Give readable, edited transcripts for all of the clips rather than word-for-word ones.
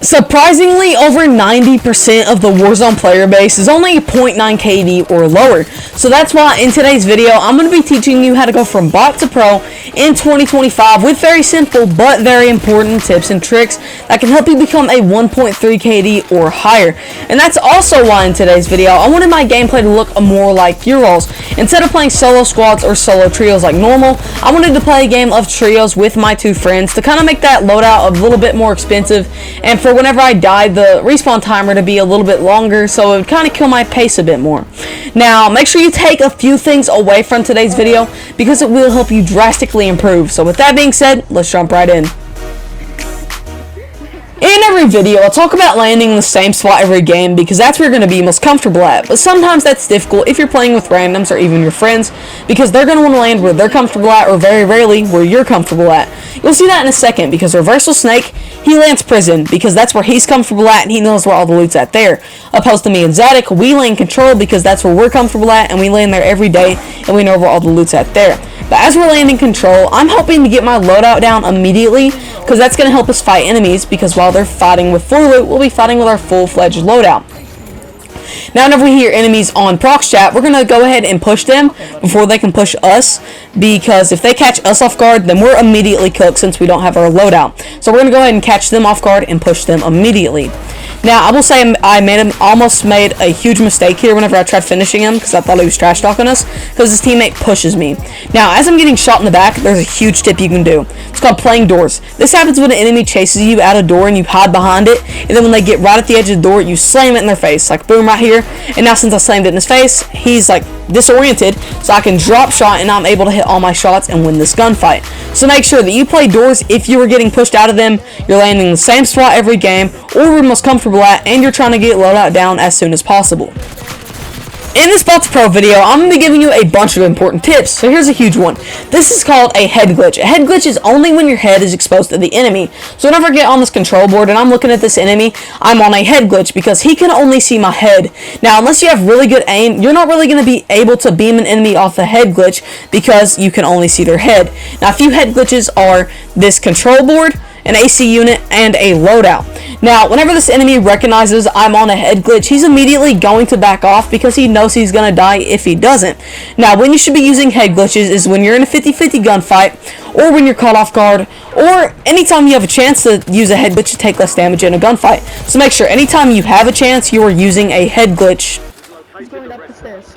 Surprisingly, over 90% of the Warzone player base is only 0.9 KD or lower. So that's why in today's video, I'm going to be teaching you how to go from bot to pro in 2025 with very simple but very important tips and tricks that can help you become a 1.3 KD or higher. And that's also why in today's video, I wanted my gameplay to look more like your roles. Instead of playing solo squads or solo trios like normal, I wanted to play a game of trios with my two friends to kind of make that loadout a little bit more expensive, and for whenever I die, the respawn timer to be a little bit longer, so it would kind of kill my pace a bit more. Now, make sure you take a few things away from today's video because it will help you drastically improve. So with that being said, let's jump right in. In every video, I'll talk about landing in the same spot every game because that's where you're going to be most comfortable at. But sometimes that's difficult if you're playing with randoms or even your friends because they're going to want to land where they're comfortable at, or very rarely where you're comfortable at. You'll see that in a second because Reversal Snake, he lands prison because that's where he's comfortable at and he knows where all the loot's at there. Opposed to me and Zadik, we land Control because that's where we're comfortable at and we land there every day and we know where all the loot's at there. But as we're landing Control, I'm hoping to get my loadout down immediately because that's going to help us fight enemies, because while they're fighting with full loot, we'll be fighting with our full-fledged loadout. Now, whenever we hear enemies on prox chat, we're going to go ahead and push them before they can push us, because if they catch us off guard, then we're immediately cooked since we don't have our loadout. So we're going to go ahead and catch them off guard and push them immediately. Now, I will say I almost made a huge mistake here whenever I tried finishing him because I thought he was trash talking us because his teammate pushes me. Now, as I'm getting shot in the back, there's a huge tip you can do. It's called playing doors. This happens when an enemy chases you out a door and you hide behind it, and then when they get right at the edge of the door, you slam it in their face, like boom right here. And now since I slammed it in his face, he's like disoriented, so I can drop shot and I'm able to hit all my shots and win this gunfight. So make sure that you play doors if you were getting pushed out of them, you're landing in the same spot every game, or we're most comfortable at, and you're trying to get loadout down as soon as possible. In this Bot to Pro video, I'm going to be giving you a bunch of important tips. So here's a huge one. This is called a head glitch. A head glitch is only when your head is exposed to the enemy. So whenever I get on this control board and I'm looking at this enemy, I'm on a head glitch because he can only see my head. Now, unless you have really good aim, you're not really going to be able to beam an enemy off the head glitch because you can only see their head. Now, a few head glitches are this control board, an AC unit, and a loadout. Now, whenever this enemy recognizes I'm on a head glitch, he's immediately going to back off because he knows he's going to die if he doesn't. Now, when you should be using head glitches is when you're in a 50-50 gunfight, or when you're caught off guard, or anytime you have a chance to use a head glitch to take less damage in a gunfight. So make sure anytime you have a chance, you are using a head glitch. He's going up the stairs.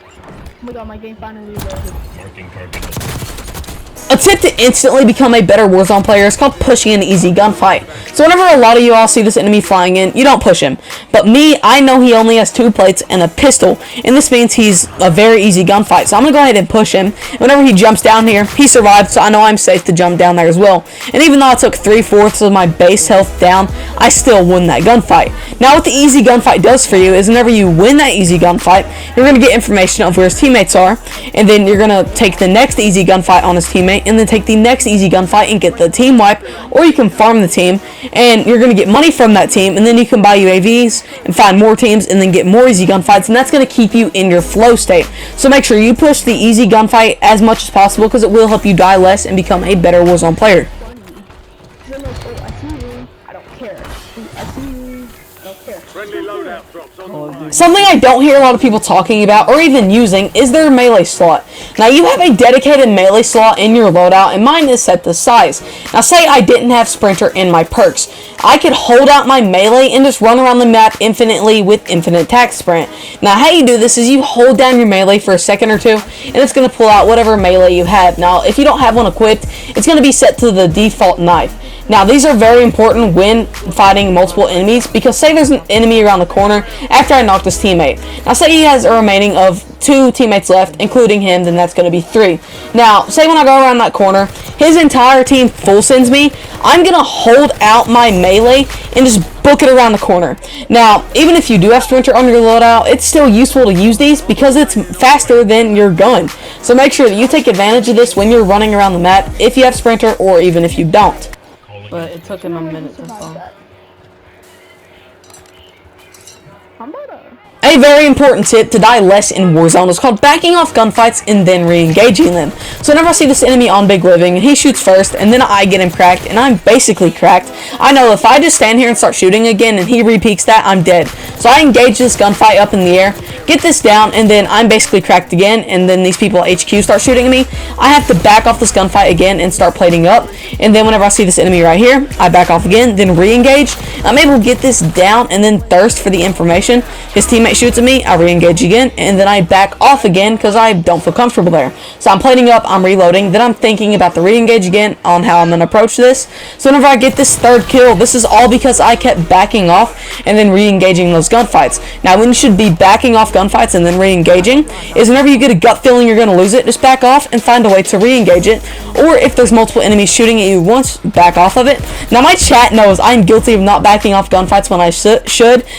Oh my god, my game finally loaded. A tip to instantly become a better Warzone player is called pushing an easy gunfight. So whenever a lot of you all see this enemy flying in, you don't push him. But me, I know he only has 2 plates and a pistol, and this means he's a very easy gunfight. So I'm going to go ahead and push him. And whenever he jumps down here, he survived, so I know I'm safe to jump down there as well. And even though I took 3/4 of my base health down, I still won that gunfight. Now what the easy gunfight does for you is whenever you win that easy gunfight, you're going to get information of where his teammates are, and then you're going to take the next easy gunfight on his teammate, and then take the next easy gunfight and get the team wipe, or you can farm the team and you're going to get money from that team, and then you can buy UAVs and find more teams and then get more easy gunfights, and that's going to keep you in your flow state. So make sure you push the easy gunfight as much as possible because it will help you die less and become a better Warzone player. Something I don't hear a lot of people talking about or even using is their melee slot. Now, you have a dedicated melee slot in your loadout, and mine is set to size. Now, say I didn't have Sprinter in my perks. I could hold out my melee and just run around the map infinitely with infinite attack sprint. Now, how you do this is you hold down your melee for a second or two, and it's going to pull out whatever melee you have. Now, if you don't have one equipped, it's going to be set to the default knife. Now, these are very important when fighting multiple enemies because say there's an enemy around the corner after I knocked his teammate. Now, say he has a remaining of 2 teammates left, including him, then that's going to be 3. Now, say when I go around that corner, his entire team full sends me, I'm going to hold out my melee and just book it around the corner. Now, even if you do have Sprinter on your loadout, it's still useful to use these because it's faster than your gun. So make sure that you take advantage of this when you're running around the map if you have Sprinter or even if you don't. But it took him a minute to fall. A A very important tip to die less in Warzone is called backing off gunfights and then re-engaging them. So whenever I see this enemy on Big Living and he shoots first and then I get him cracked and I'm basically cracked, I know if I just stand here and start shooting again and he repeats that, I'm dead. So I engage this gunfight up in the air, get this down, and then I'm basically cracked again, and then these people at HQ start shooting at me. I have to back off this gunfight again and start plating up, and then whenever I see this enemy right here, I back off again, then re-engage. I'm able to get this down and then thirst for the information. His teammate shoots at me, I re-engage again, and then I back off again because I don't feel comfortable there. So I'm plating up, I'm reloading, then I'm thinking about the re-engage again on how I'm going to approach this. So whenever I get this third kill, this is all because I kept backing off and then re-engaging those gunfights. Now when you should be backing off gunfights and then re-engaging is whenever you get a gut feeling you're going to lose it, just back off and find a way to re-engage it. Or if there's multiple enemies shooting at you once, back off of it. Now my chat knows I'm guilty of not backing off gunfights when I should,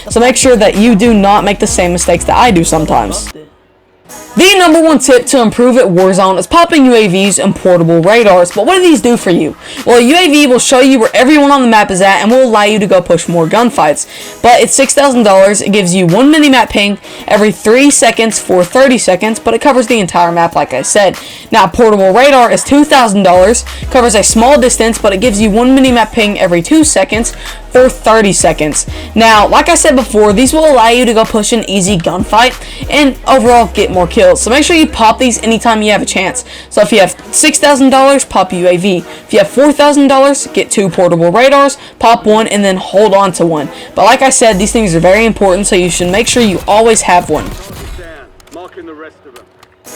so make sure that you do not make the same mistakes that I do sometimes. The number one tip to improve at Warzone is popping UAVs and portable radars. But what do these do for you? Well, a UAV will show you where everyone on the map is at and will allow you to go push more gunfights. But it's $6,000. It gives you one mini-map ping every 3 seconds for 30 seconds, but it covers the entire map like I said. Now, portable radar is $2,000. Covers a small distance, but it gives you one mini-map ping every 2 seconds for 30 seconds. Now, like I said before, these will allow you to go push an easy gunfight and overall get more kills. So make sure you pop these anytime you have a chance. So if you have $6,000, pop UAV. If you have $4,000, get 2 portable radars, pop one, and then hold on to one. But like I said, these things are very important, so you should make sure you always have one. Marking the rest of them.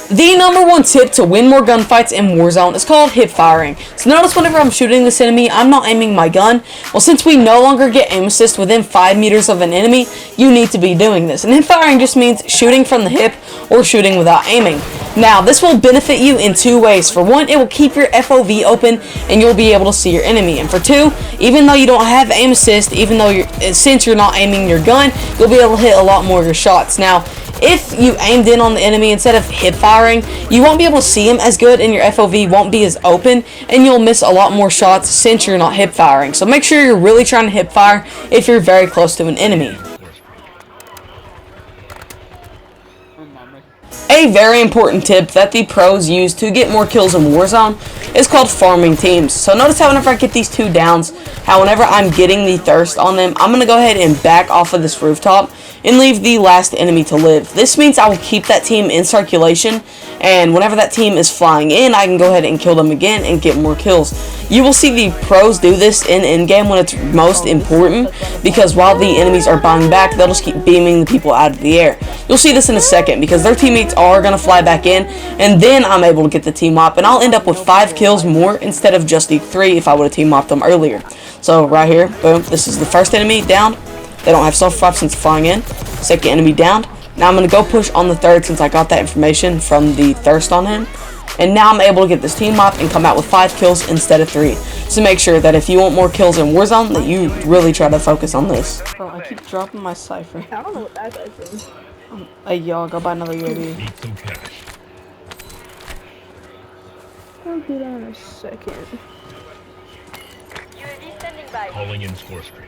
The number one tip to win more gunfights in Warzone is called hip firing. So notice whenever I'm shooting this enemy, I'm not aiming my gun. Well, since we no longer get aim assist within 5 meters of an enemy, you need to be doing this. And hip firing just means shooting from the hip or shooting without aiming. Now, this will benefit you in 2 ways. For one, it will keep your FOV open and you'll be able to see your enemy. And for 2, even though you don't have aim assist, since you're not aiming your gun, you'll be able to hit a lot more of your shots. Now, if you aimed in on the enemy instead of hip firing, you won't be able to see him as good and your FOV won't be as open and you'll miss a lot more shots since you're not hip firing. So make sure you're really trying to hip fire if you're very close to an enemy. A very important tip that the pros use to get more kills in Warzone is called farming teams. So notice how whenever I get these 2 downs, how whenever I'm getting the thirst on them, I'm going to go ahead and back off of this rooftop and leave the last enemy to live. This means I will keep that team in circulation, and whenever that team is flying in, I can go ahead and kill them again and get more kills. You will see the pros do this in in-game when it's most important, because while the enemies are buying back, they'll just keep beaming the people out of the air. You'll see this in a second, because their teammates are going to fly back in, and then I'm able to get the team op, and I'll end up with 5 kills more instead of just the 3 if I would have team opped them earlier. So right here, boom, this is the first enemy down. They don't have self-prop since flying in. Second enemy downed. Now I'm going to go push on the third since I got that information from the thirst on him. And now I'm able to get this team up and come out with 5 kills instead of 3. So make sure that if you want more kills in Warzone, that you really try to focus on this. Bro, I keep dropping my cipher. I don't know what that guy's doing. Hey, y'all, go buy another UAV. Need some cash. I'll do that in a second. UAV standing by. Calling in score streak.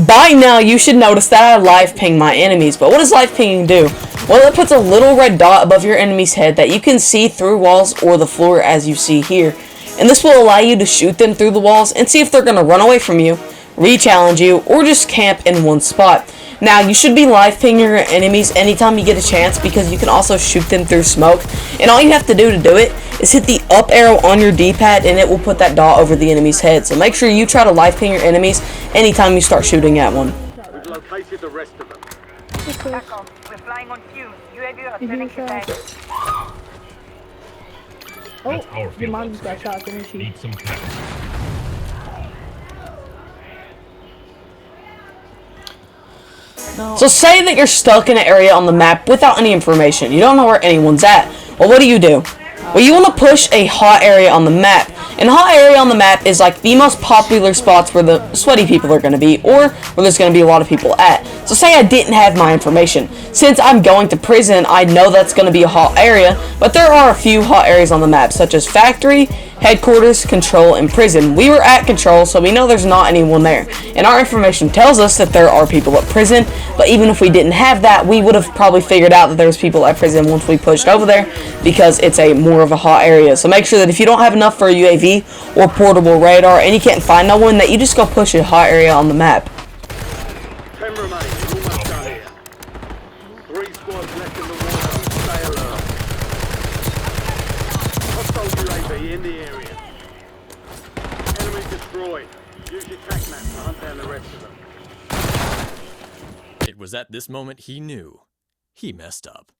By now, you should notice that I live ping my enemies, but what does live pinging do? Well, it puts a little red dot above your enemy's head that you can see through walls or the floor as you see here. And this will allow you to shoot them through the walls and see if they're going to run away from you, re-challenge you, or just camp in one spot. Now, you should be live pinging your enemies anytime you get a chance because you can also shoot them through smoke. And all you have to do it is hit the up arrow on your D-pad and it will put that dot over the enemy's head. So make sure you try to live ping your enemies anytime you start shooting at one. We've located the rest of them. Back off. We're flying on fumes. UAV returning to base. That's Oh, our your field. mom just got shot, didn't she? Need some cash. So say that you're stuck in an area on the map without any information. You don't know where anyone's at. Well, what do? Well, you want to push a hot area on the map. And hot area on the map is like the most popular spots where the sweaty people are going to be, or where there's going to be a lot of people at. So say I didn't have my information. Since I'm going to prison, I know that's going to be a hot area, but there are a few hot areas on the map, such as factory, headquarters, control, and prison. We were at control, so we know there's not anyone there. And our information tells us that there are people at prison, but even if we didn't have that, we would have probably figured out that there was people at prison once we pushed over there, because it's a more of a hot area. So make sure that if you don't have enough for a UAV or portable radar, and you can't find no one, that you just go push a hot area on the map. 10 remaining. Almost done here. 3 squads left in the water. Stay alert. Hostile UAV in the area. Enemy destroyed. Use your tac map to hunt down the rest of them. It was at this moment he knew. He messed up.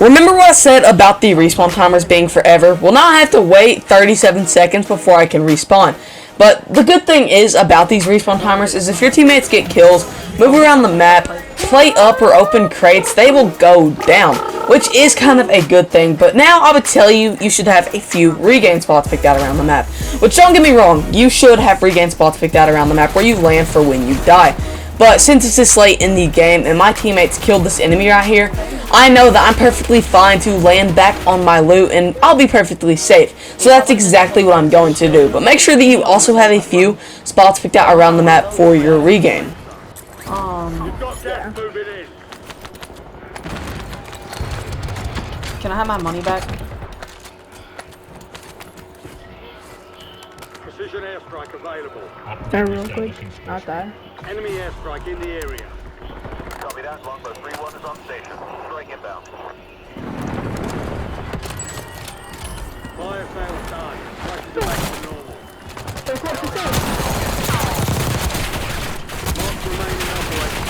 Remember what I said about the respawn timers being forever? Well, now I have to wait 37 seconds before I can respawn. But the good thing is about these respawn timers is if your teammates get kills, move around the map, play up or open crates, they will go down, which is kind of a good thing. But now I would tell you, you should have a few regain spots picked out around the map. Which, don't get me wrong, you should have regain spots picked out around the map where you land for when you die. But since it's this late in the game and my teammates killed this enemy right here, I know that I'm perfectly fine to land back on my loot and I'll be perfectly safe. So that's exactly what I'm going to do. But make sure that you also have a few spots picked out around the map for your regain. You've got gas moving in. Can I have my money back? Precision airstrike available. Turn real quick. Not that. Enemy airstrike in the area. Copy that. Longbow 3-1 is on station. Strike inbound. Fire sales done. Prices are back to normal. They're close to safe. Mark remaining operators.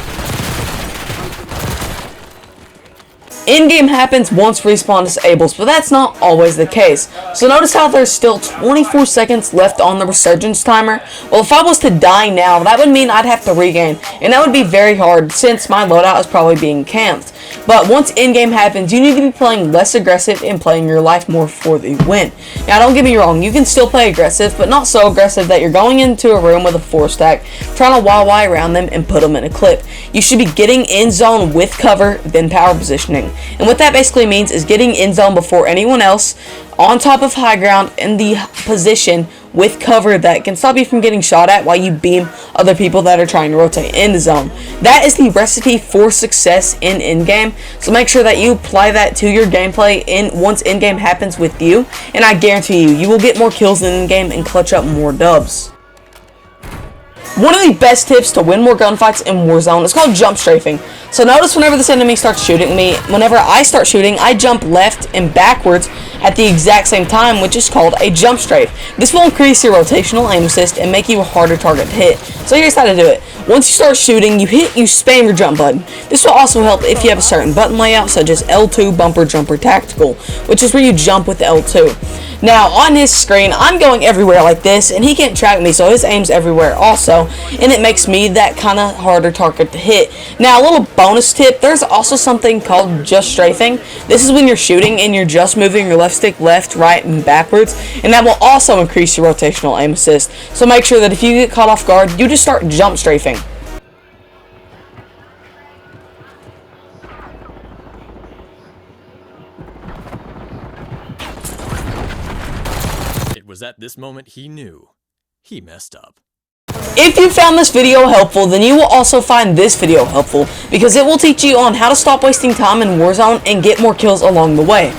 In-game happens once respawn disables, but that's not always the case. So notice how there's still 24 seconds left on the resurgence timer? Well, if I was to die now, that would mean I'd have to regain, and that would be very hard since my loadout is probably being camped. But once in-game happens, you need to be playing less aggressive and playing your life more for the win. Now, don't get me wrong, you can still play aggressive, but not so aggressive that you're going into a room with a 4-stack, trying to YY around them and put them in a clip. You should be getting in zone with cover, then power positioning. And what that basically means is getting in zone before anyone else, on top of high ground, in the position with cover that can stop you from getting shot at while you beam other people that are trying to rotate into zone. That is the recipe for success in in-game, so make sure that you apply that to your gameplay once in-game happens with you, and I guarantee you, you will get more kills in in-game and clutch up more dubs. One of the best tips to win more gunfights in Warzone is called jump strafing. So notice whenever this enemy starts shooting me, whenever I start shooting, I jump left and backwards at the exact same time, which is called a jump strafe. This will increase your rotational aim assist and make you a harder target to hit. So here's how to do it. Once you start shooting, you spam your jump button. This will also help if you have a certain button layout, such as L2, bumper, jumper, tactical, which is where you jump with L2. Now, on his screen, I'm going everywhere like this, and he can't track me, so his aim's everywhere also, and it makes me that kind of harder target to hit. Now, a little bonus tip, there's also something called just strafing. This is when you're shooting and you're just moving your left stick left, right, and backwards, and that will also increase your rotational aim assist. So make sure that if you get caught off guard, you just start jump strafing. It was at this moment he knew. He messed up. If you found this video helpful, then you will also find this video helpful, because it will teach you on how to stop wasting time in Warzone and get more kills along the way.